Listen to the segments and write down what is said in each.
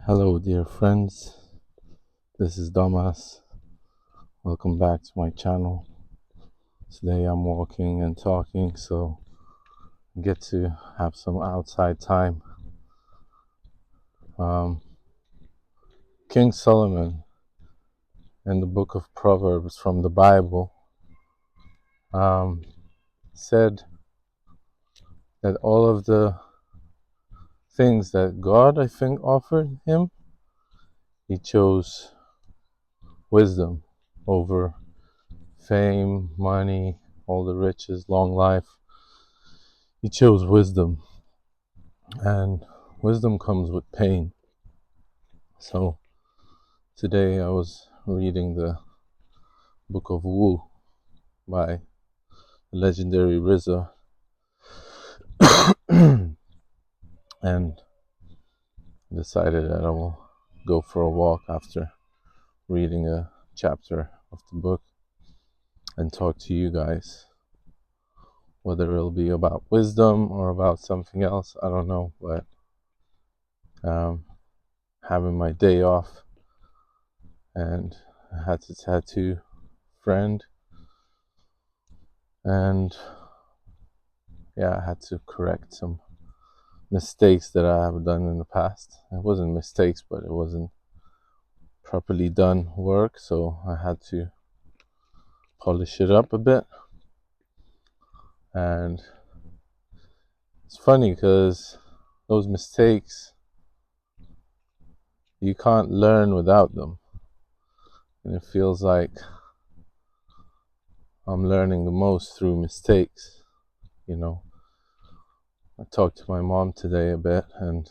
Hello dear friends, this is Domas. Welcome back to my channel. Today I'm walking and talking, so I get to have some outside time. King Solomon in the book of Proverbs from the Bible said that all of the things that God, I think, offered him, he chose wisdom over fame, money, all the riches, long life. He chose wisdom, and wisdom comes with pain. So today I was reading the book of Wu by the legendary RZA, and decided that I will go for a walk after reading a chapter of the book and talk to you guys. Whether it'll be about wisdom or about something else, I don't know, but having my day off, and I had to tattoo a friend, and I had to correct some mistakes that I have done in the past. It wasn't mistakes, but it wasn't properly done work, so I had to polish it up a bit. And it's funny because those mistakes, you can't learn without them, and it feels like I'm learning the most through mistakes. I talked to my mom today a bit, and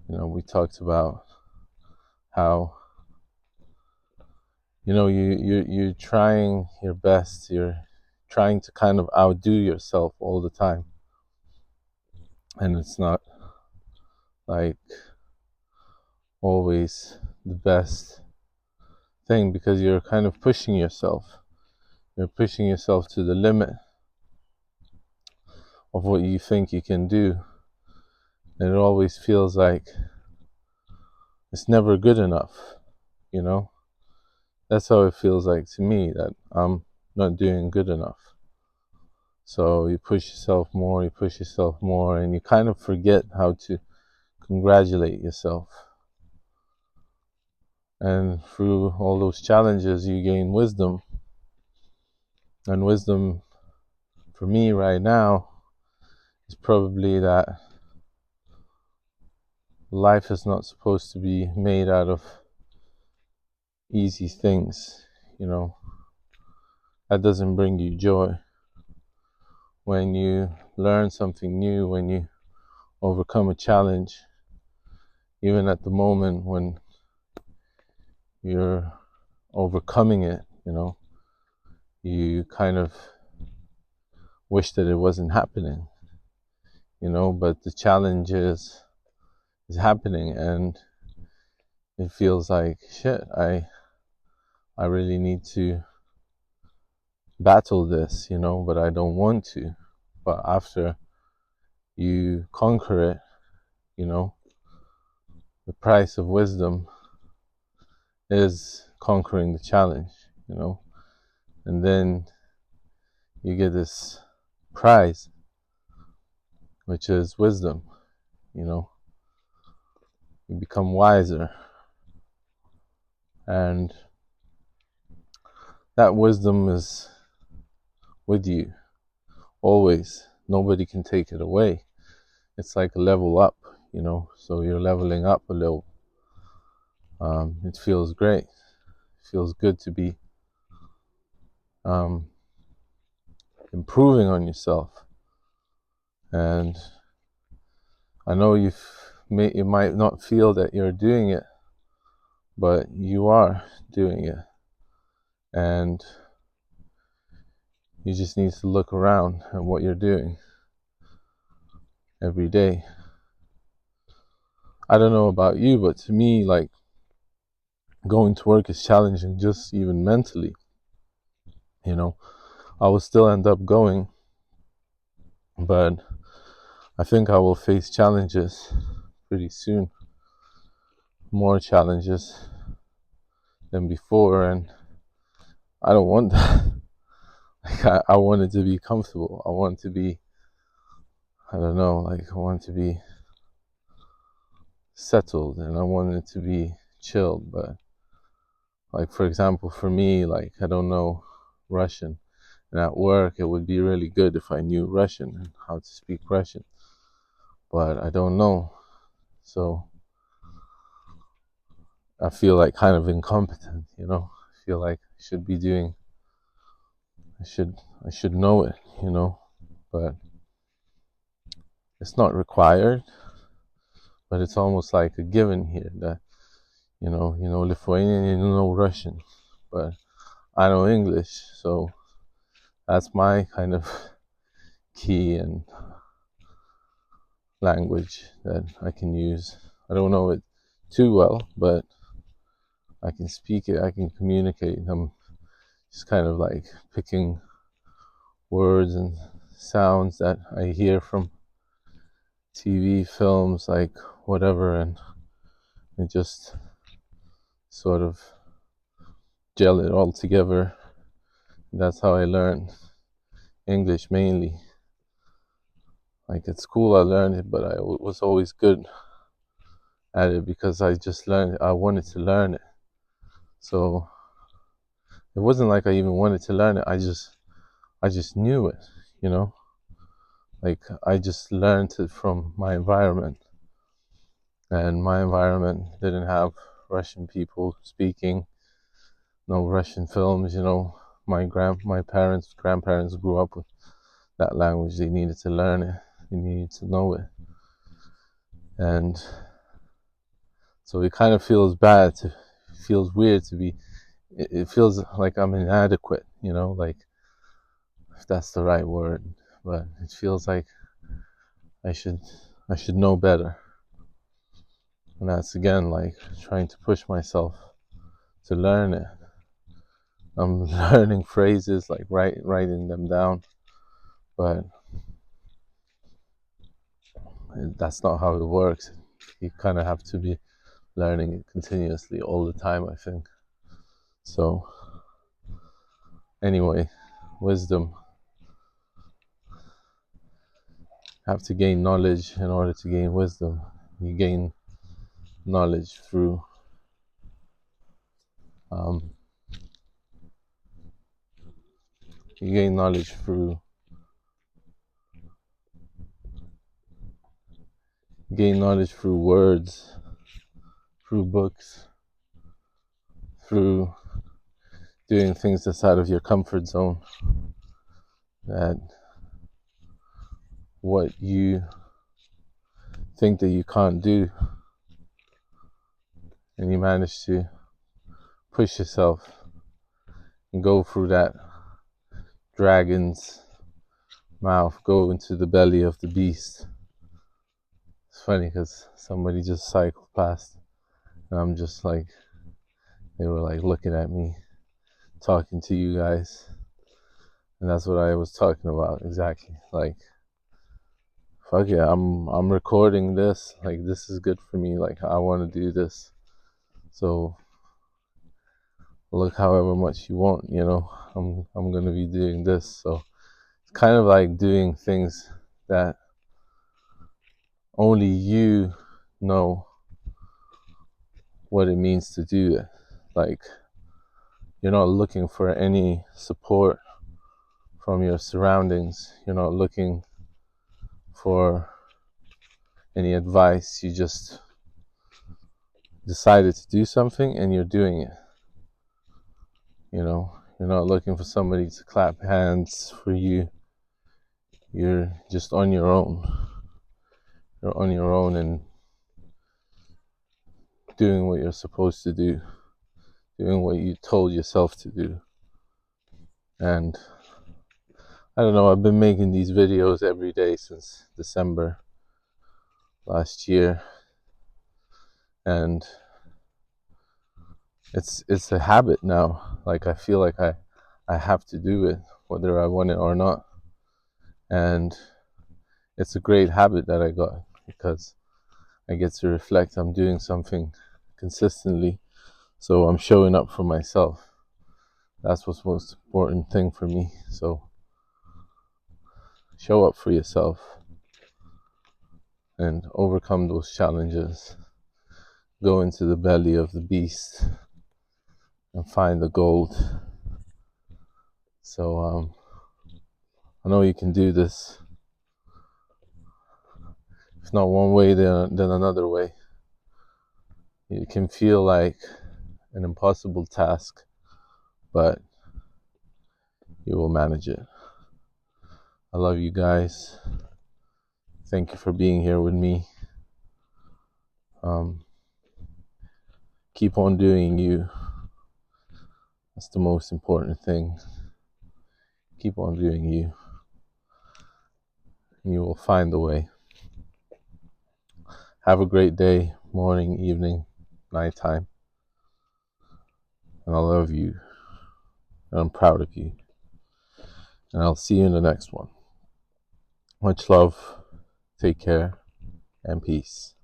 we talked about how you're trying your best, you're trying to kind of outdo yourself all the time, and it's not like always the best thing, because you're kind of pushing yourself to the limit of what you think you can do, and it always feels like it's never good enough. That's how it feels like to me, that I'm not doing good enough. So you push yourself more, and you kind of forget how to congratulate yourself. And through all those challenges, you gain wisdom. And wisdom, for me right now, is probably that life is not supposed to be made out of easy things. That doesn't bring you joy. When you learn something new, when you overcome a challenge, even at the moment when you're overcoming it, you kind of wish that it wasn't happening, but the challenge is happening, and it feels like shit. I really need to battle this, but I don't want to. But after you conquer it, the price of wisdom is conquering the challenge, and then you get this prize, which is wisdom. You become wiser, and that wisdom is with you always. Nobody can take it away. It's like a level up, so you're leveling up a little. It feels great. It feels good to be improving on yourself. And I know you might not feel that you're doing it, but you are doing it. And you just need to look around at what you're doing every day. I don't know about you, but to me, like, going to work is challenging, just even mentally. I will still end up going, but I think I will face challenges pretty soon. more challenges than before, and I don't want that. Like, I want it to be comfortable. I want to be, I don't know, like I want to be settled, and I want it to be chilled. But like, for example, for me, like I don't know Russian, and at work it would be really good if I knew Russian and how to speak Russian, but I don't know. So I feel like kind of incompetent, you know. I feel like I should be doing, I should know it, you know, but it's not required. But it's almost like a given here that you know Lithuanian, you know Russian, but I know English, so that's my kind of key and language that I can use. I don't know it too well, but I can speak it, I can communicate. I'm just kind of like picking words and sounds that I hear from TV, films, like whatever, and just sort of gel it all together. That's how I learned English mainly. Like at school I learned it, but I was always good at it because I just learned it. I wanted to learn it. So it wasn't like I even wanted to learn it. I just knew it, you know? Like I just learned it from my environment. And my environment didn't have Russian people speaking, no Russian films, you know. My grandparents grew up with that language. They needed to learn it. They needed to know it. And so it kind of feels feels weird to be, it feels like I'm inadequate, you know, like if that's the right word, but it feels like I should know better. And that's again like trying to push myself to learn it. I'm learning phrases, like writing them down, but that's not how it works. You kind of have to be learning it continuously all the time, I think. So anyway, wisdom. Have to gain knowledge in order to gain wisdom. You gain knowledge through you gain knowledge through words, through books, through doing things that's out of your comfort zone, that what you think that you can't do, and you manage to push yourself and go through that dragon's mouth, go into the belly of the beast. It's funny because somebody just cycled past, and I'm just like, they were like looking at me, talking to you guys, and that's what I was talking about exactly. Like, fuck yeah, I'm recording this. Like, this is good for me. Like, I want to do this. So look, however much you want, you know, I'm gonna be doing this. So it's kind of like doing things that only you know what it means to do it. Like, you're not looking for any support from your surroundings. You're not looking for any advice. You just decided to do something and you're doing it. You know, you're not looking for somebody to clap hands for you. You're just on your own. You're on your own and doing what you're supposed to do, doing what you told yourself to do. And I don't know, I've been making these videos every day since December last year, and it's a habit now. Like, I feel like I have to do it whether I want it or not. And it's a great habit that I got because I get to reflect. I'm doing something consistently. So I'm showing up for myself. That's what's most important thing for me. So show up for yourself and overcome those challenges. Go into the belly of the beast and find the gold. So I know you can do this. If not one way, then another way. It can feel like an impossible task, but you will manage it. I love you guys. Thank you for being here with me. Keep on doing you. That's the most important thing. Keep on doing you. And you will find the way. Have a great day, morning, evening, nighttime. And I love you. And I'm proud of you. And I'll see you in the next one. Much love. Take care. And peace.